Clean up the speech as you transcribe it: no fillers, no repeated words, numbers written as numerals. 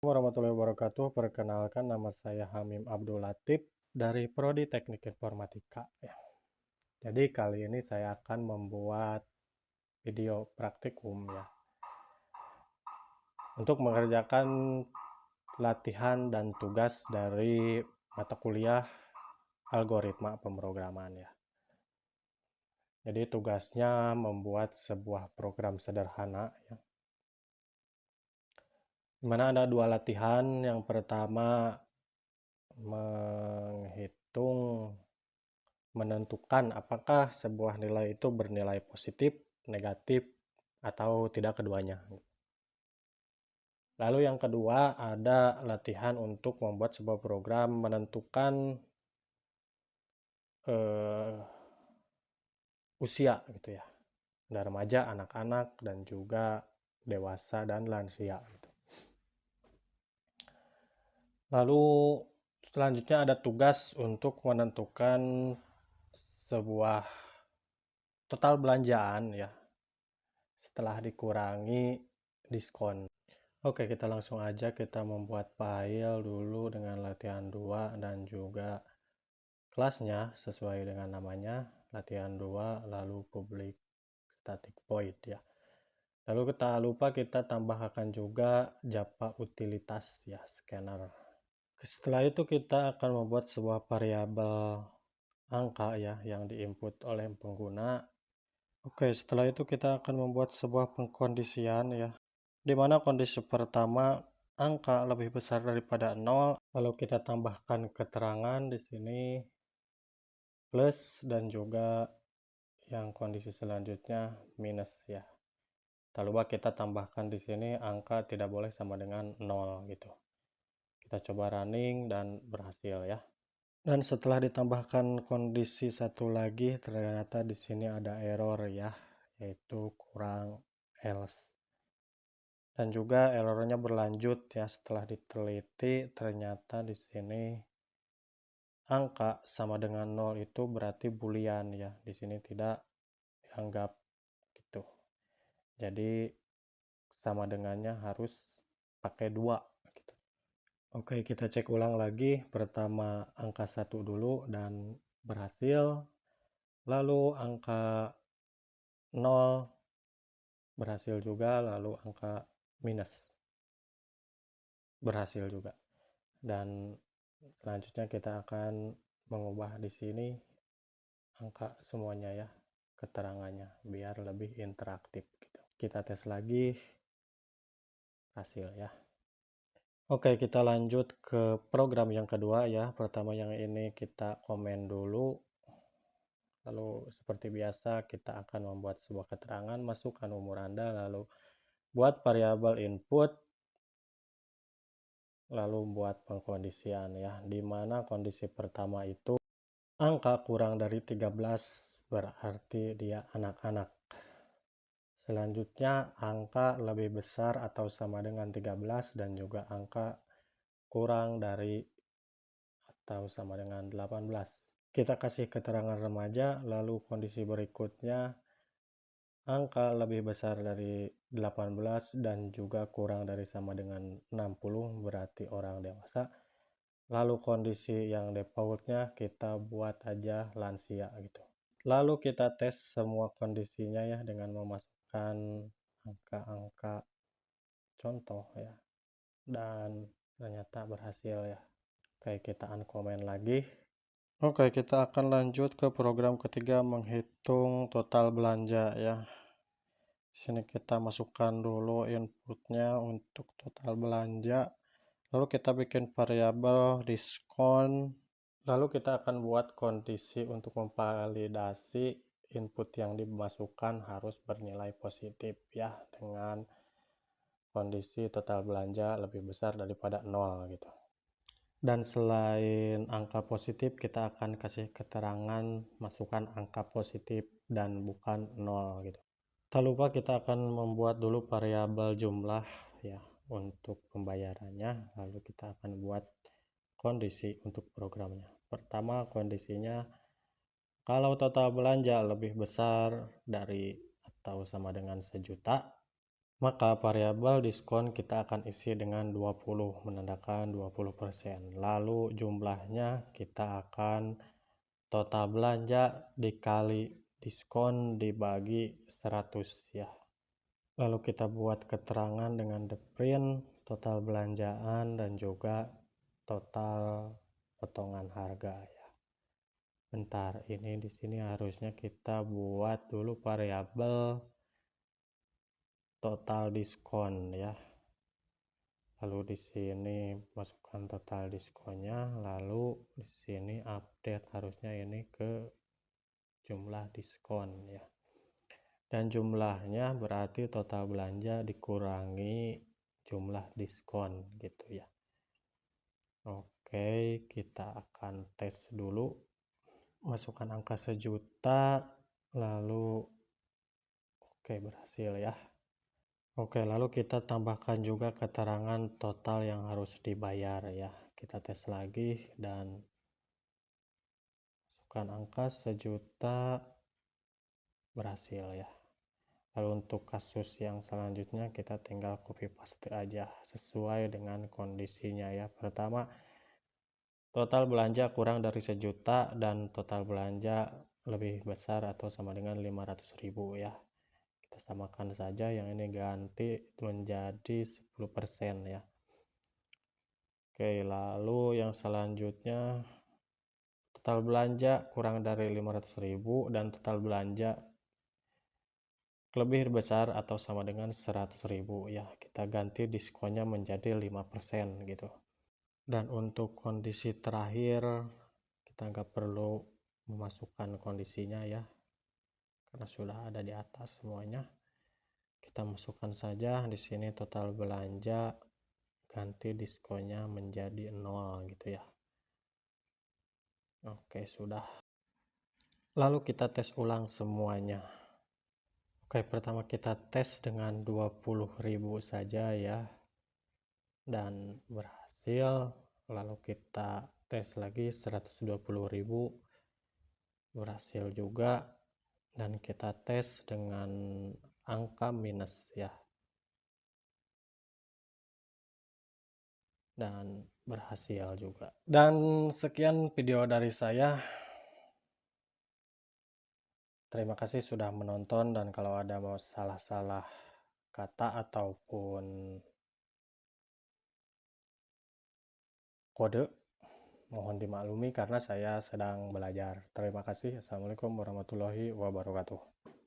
Warahmatullahi wabarakatuh. Perkenalkan, nama saya Hamim Abdul Latif dari Prodi Teknik Informatika. Jadi kali ini saya akan membuat video praktikum untuk mengerjakan latihan dan tugas dari mata kuliah algoritma pemrograman Jadi tugasnya membuat sebuah program sederhana di mana ada dua latihan. Yang pertama menentukan apakah sebuah nilai itu bernilai positif, negatif, atau tidak keduanya. Lalu yang kedua ada latihan untuk membuat sebuah program menentukan usia ada remaja, anak-anak, dan juga dewasa dan lansia Lalu selanjutnya ada tugas untuk menentukan sebuah total belanjaan setelah dikurangi diskon. Oke, kita langsung aja kita membuat file dulu dengan latihan 2 dan juga kelasnya sesuai dengan namanya, latihan 2 lalu public static void Lalu kita tambahkan juga Java utilitas scanner. Setelah itu kita akan membuat sebuah variabel angka yang diinput oleh pengguna. Oke, setelah itu kita akan membuat sebuah pengkondisian di mana kondisi pertama angka lebih besar daripada 0, lalu kita tambahkan keterangan di sini plus, dan juga yang kondisi selanjutnya minus Tak lupa kita tambahkan di sini angka tidak boleh sama dengan 0 Kita coba running dan berhasil Dan setelah ditambahkan kondisi satu lagi, ternyata di sini ada error yaitu kurang else. Dan juga errornya berlanjut setelah diteliti ternyata di sini angka sama dengan 0 itu berarti boolean Di sini tidak dianggap gitu. Jadi sama dengannya harus pakai 2 Oke, kita cek ulang lagi. Pertama angka 1 dulu dan berhasil. Lalu angka 0 berhasil juga, lalu angka minus berhasil juga. Dan selanjutnya kita akan mengubah di sini angka semuanya keterangannya biar lebih interaktif Kita tes lagi, hasil Oke, kita lanjut ke program yang kedua Pertama yang ini kita komen dulu. Lalu seperti biasa kita akan membuat sebuah keterangan, masukkan umur Anda, lalu buat variabel input, lalu buat pengkondisian di mana kondisi pertama itu angka kurang dari 13 berarti dia anak-anak. Selanjutnya angka lebih besar atau sama dengan 13 dan juga angka kurang dari atau sama dengan 18. Kita kasih keterangan remaja, lalu kondisi berikutnya angka lebih besar dari 18 dan juga kurang dari sama dengan 60 berarti orang dewasa. Lalu kondisi yang defaultnya kita buat aja lansia Lalu kita tes semua kondisinya dengan memasukkan angka-angka contoh dan ternyata berhasil Oke, kita uncomment lagi. Oke, kita akan lanjut ke program ketiga, menghitung total belanja Di sini kita masukkan dulu inputnya untuk total belanja. Lalu kita bikin variabel diskon. Lalu kita akan buat kondisi untuk memvalidasi input yang dimasukkan harus bernilai positif dengan kondisi total belanja lebih besar daripada 0 Dan selain angka positif, kita akan kasih keterangan masukkan angka positif dan bukan 0 Tak lupa kita akan membuat dulu variabel jumlah untuk pembayarannya, lalu kita akan buat kondisi untuk programnya. Pertama kondisinya kalau total belanja lebih besar dari atau sama dengan 1 juta, Maka variabel diskon kita akan isi dengan 20, menandakan 20%. Lalu jumlahnya kita akan total belanja dikali diskon dibagi 100 ya. Lalu kita buat keterangan dengan the print total belanjaan dan juga total potongan harga ya. Bentar, ini di sini harusnya kita buat dulu variabel total diskon ya. Lalu di sini masukkan total diskonnya, lalu di sini update harusnya ini ke jumlah diskon ya. Dan jumlahnya berarti total belanja dikurangi jumlah diskon gitu ya. Oke, kita akan tes dulu. Masukkan angka sejuta, lalu oke, berhasil ya. Oke, lalu kita tambahkan juga keterangan total yang harus dibayar ya. Kita tes lagi dan masukkan angka sejuta, berhasil ya. Lalu untuk kasus yang selanjutnya kita tinggal copy paste aja sesuai dengan kondisinya ya. Pertama, total belanja kurang dari sejuta dan total belanja lebih besar atau sama dengan 500.000 ya. Kita samakan saja, yang ini ganti menjadi 10% ya. Oke, lalu yang selanjutnya total belanja kurang dari 500.000 dan total belanja lebih besar atau sama dengan 100.000 ya. Kita ganti diskonnya menjadi 5% gitu. Dan untuk kondisi terakhir kita nggak perlu memasukkan kondisinya ya, karena sudah ada di atas semuanya. Kita masukkan saja di sini total belanja, ganti diskonnya menjadi 0 gitu ya. Oke, sudah. Lalu kita tes ulang semuanya. Oke, pertama kita tes dengan 20.000 saja ya, dan berhasil. Lalu kita tes lagi 120.000, berhasil juga. Dan kita tes dengan angka minus ya, dan berhasil juga. Dan sekian video dari saya. Terima kasih sudah menonton, dan kalau ada mau salah-salah kata ataupun kode, mohon dimaklumi karena saya sedang belajar. Terima kasih. Assalamualaikum warahmatullahi wabarakatuh.